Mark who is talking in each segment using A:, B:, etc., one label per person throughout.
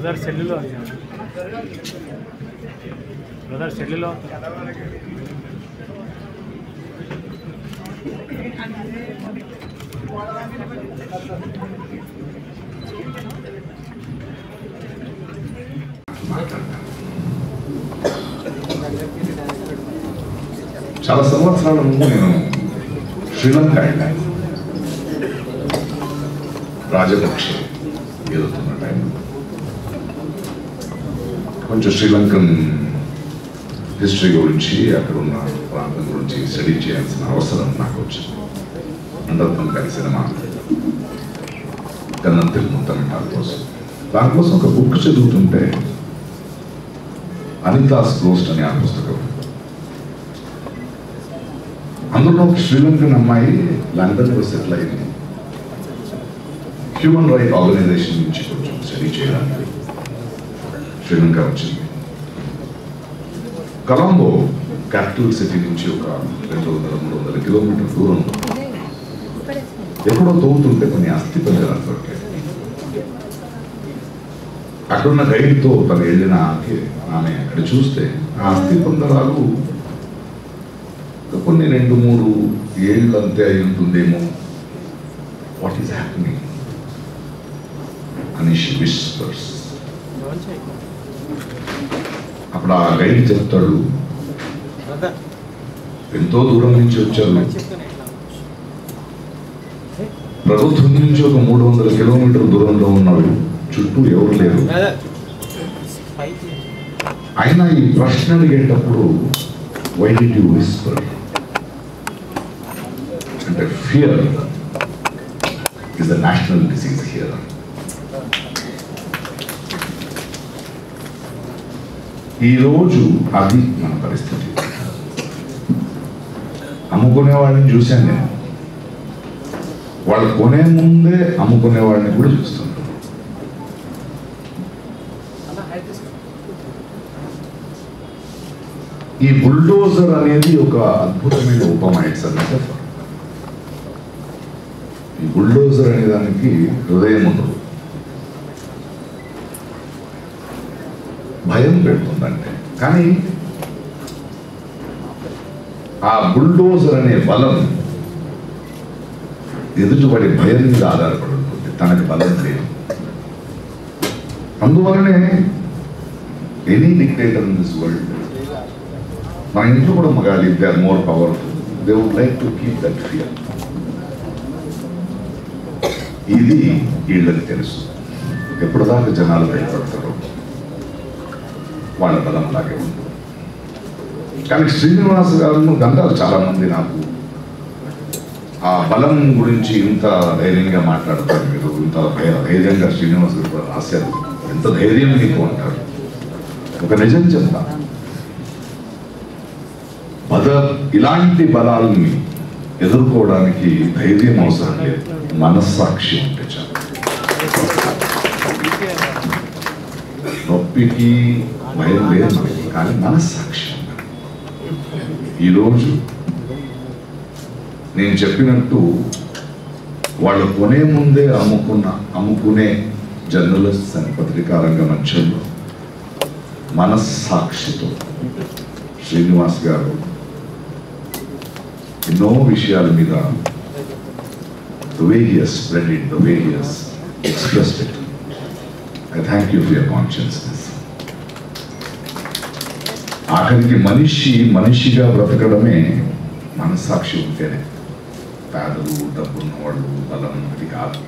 A: Brother సెల్లులో
B: చాలా సంవత్సరాల ముందు నేను శ్రీలంక వెళ్ళాను. రాజపక్షే ఎదుగుతున్న టైం కొంచెం శ్రీలంకన్ హిస్టరీ గురించి అక్కడ ఉన్న ప్రాంతం గురించి స్టడీ చేయాల్సిన అవసరం నాకు వచ్చింది. అందరితో కలిసిన మా కన్నంతిల్ మొత్తం దానికోసం ఒక బుక్ చదువుతుంటే అనితాస్ గోస్ట్ అనే ఆ పుస్తకం, అందులో ఒక శ్రీలంకన్ అమ్మాయి లండన్లో సెటిల్ అయింది. హ్యూమన్ రైట్ ఆర్గనైజేషన్ నుంచి కొంచెం స్టడీ చేయడానికి శ్రీలంక వచ్చింది. కొలంబో క్యాపిటల్ సిటీ నుంచి ఒక 200-300 కిలోమీటర్ దూరం ఎక్కడో తవ్వుతుంటే కొన్ని అస్థి పంజరాలు దొరికాయి. అక్కడున్న గైడ్తో తను వెళ్ళిన ఆమె అక్కడ చూస్తే ఆ అస్థి పంజరాలు కొన్ని 2-3 ఏళ్ళు అంతే అయి ఉంటుందేమో. వాట్ ఈస్ హ్యాపెనింగ్ అని షీ విస్పర్స్. అప్పుడు ఆ గైడ్ చెప్తాడు, ఎంతో దూరం నుంచి వచ్చారు, ప్రభుత్వం నుంచి ఒక 300 కిలోమీటర్ దూరంలో ఉన్నారు, చుట్టూ ఎవరు లేరు. అయినా ఈ ప్రశ్న అడిగేటప్పుడు వై డిడ్ యు విస్పర్ అంటే fear is the national disease here. ఈరోజు అది మన పరిస్థితి. అమ్ముకునే వాళ్ళని చూశాను నేను, వాళ్ళు కొనే ముందే అమ్ముకునే వాళ్ళని కూడా చూస్తున్నాను. ఈ బుల్డోజర్ అనేది ఒక అద్భుతమైన ఉపమా. ఇట్స్ అంటే ఈ బుల్డోజర్ అనే దానికి హృదయం ఉండదు, భయం పెడుతుందంటే. కానీ ఆ బుల్డోజర్ అనే బలం ఎదుటిపడి భయం మీద ఆధారపడి ఉంటుంది, తనకి బలం లేదు. అందువలనే any dictator in this world, మన ఇంట్లో కూడా మగాలి, they are more powerful, they would like to keep that fear. ఇది వీళ్ళకి తెలుసు. ఎప్పుడు దాకా జనాలు భయపడతారో వాళ్ళ బలం అలాగే ఉంటుంది. కానీ శ్రీనివాస్ గారు గంటారు చాలా మంది నాకు, ఆ బలం గురించి ఇంత ధైర్యంగా మాట్లాడతారు మీరు, ఇంత ధైర్యంగా శ్రీనివాస్ గారు కూడా రాశారు, ఎంత ధైర్యం మీకు అంటారు. ఒక నిజం చెప్తా, ఇలాంటి బలాలని ఎదుర్కోవడానికి ధైర్యం అవసరం లేదు, మనస్సాక్షి ఉంటే చాలు. నొప్పికి భయం లేదు మనకి, కానీ మనస్సాక్షి. ఈరోజు నేను చెప్పినట్టు వాళ్ళు కొనే ముందే అమ్ముకునే జర్నలిస్ట్ అని పత్రికా రంగ మధ్యలో మనస్సాక్షితో శ్రీనివాస్ గారు ఎన్నో విషయాల మీద the way he has spread it, the way he has expressed it, I thank you for your consciousness. ఆఖరికి మనిషిగా బ్రతకడమే మనస్సాక్షి ఉంటేనే. పేదలు, డబ్బున్న వాళ్ళు, బలం అది కాదు.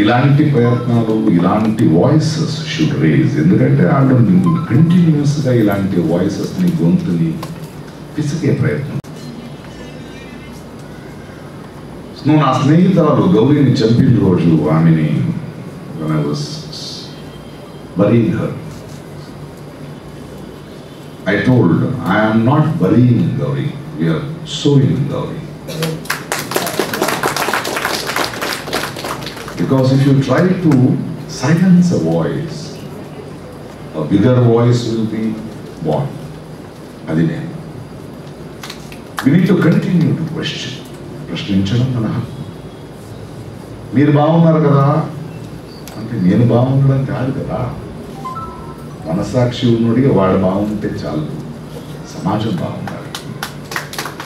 B: ఇలాంటి ప్రయత్నాలు, ఇలాంటి వాయిసెస్ షుడ్ రేజ్. ఎందుకంటే వాళ్ళు కంటిన్యూస్గా ఇలాంటి వాయిసెస్ని, గొంతుని పిసికే ప్రయత్నం. నువ్వు నా స్నేహితురాలు గౌరీని చంపిన రోజు ఆమెని when I was burying her, I told, I am not burying Gauri, we are sowing Gauri. Because if you try to silence a voice, a bigger voice will be born. Adine. We need to continue to question. ప్రశ్నించడం మన హక్కు. మీరు బాగున్నారు కదా అంటే నేను బాగుండడం కాదు కదా. మనసాక్షి ఉన్నోడిగా వాడు బాగుంటే చాలు. సమాజం బాగుండాలి,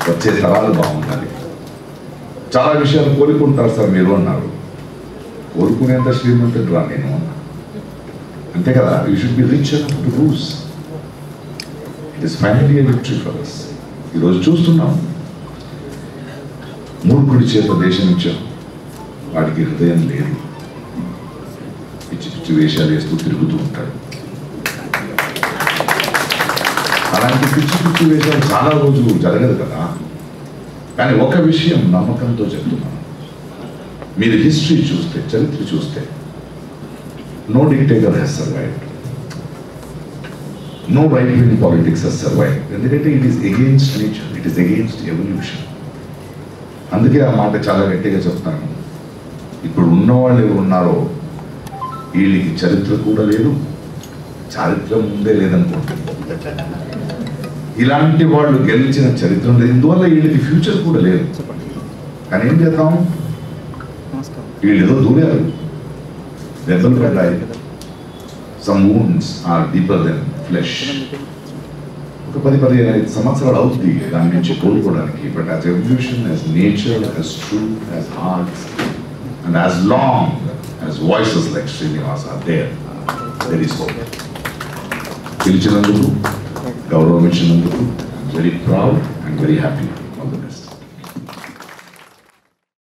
B: వచ్చే తరాలు బాగుండాలి. చాలా విషయాలు కోరుకుంటారు సార్ మీరు అన్నారు. కోరుకునేంత శ్రీమంతుడు రా నేను అన్నా. అంతే కదా. You should be rich enough to lose. It is finally a victory for us. ఈరోజు చూస్తున్నాం, మూర్ఖుడి చేత దేశం ఇచ్చాం, వాడికి హృదయం లేదు, పిచ్చి పిచ్చి వేషాలు వేస్తూ తిరుగుతూ ఉంటాడు. అలాంటి పిచ్చి పిచ్చి వేషాలు చాలా రోజులు జరగదు కదా. కానీ ఒక విషయం నమ్మకంతో చెప్తున్నాను, మీరు హిస్టరీ చూస్తే, చరిత్ర చూస్తే, no dictator has survived, no right-wing politics has survived. ఎందుకంటే it is against nature, it is against evolution. అందుకే ఆ మాట చాలా గట్టిగా చెప్తాను. ఇప్పుడు ఉన్నవాళ్ళు ఎవరు ఉన్నారో వీళ్ళకి చరిత్ర కూడా లేదు, చారిత్రం ముందే లేదనుకుంటుంది. ఇలాంటి వాళ్ళు గెలిచిన చరిత్ర లేదు, ఇందువల్ల వీళ్ళకి ఫ్యూచర్ కూడా లేదు. కానీ ఏం చేద్దాం, వీళ్ళు ఏదో దూరారు, దెబ్బలు పడ్డాయి. Some wounds are deeper than flesh. ఒక 10-15 సంవత్సరాలు అవుతుంది దాని నుంచి కోలుకోవడానికి. But as evolution, as nature, as truth, as arts, and as long as voices like Srinivas are there, there is hope. పిలిచినందుకు, గౌరవం ఇచ్చినందుకు very proud and very happy.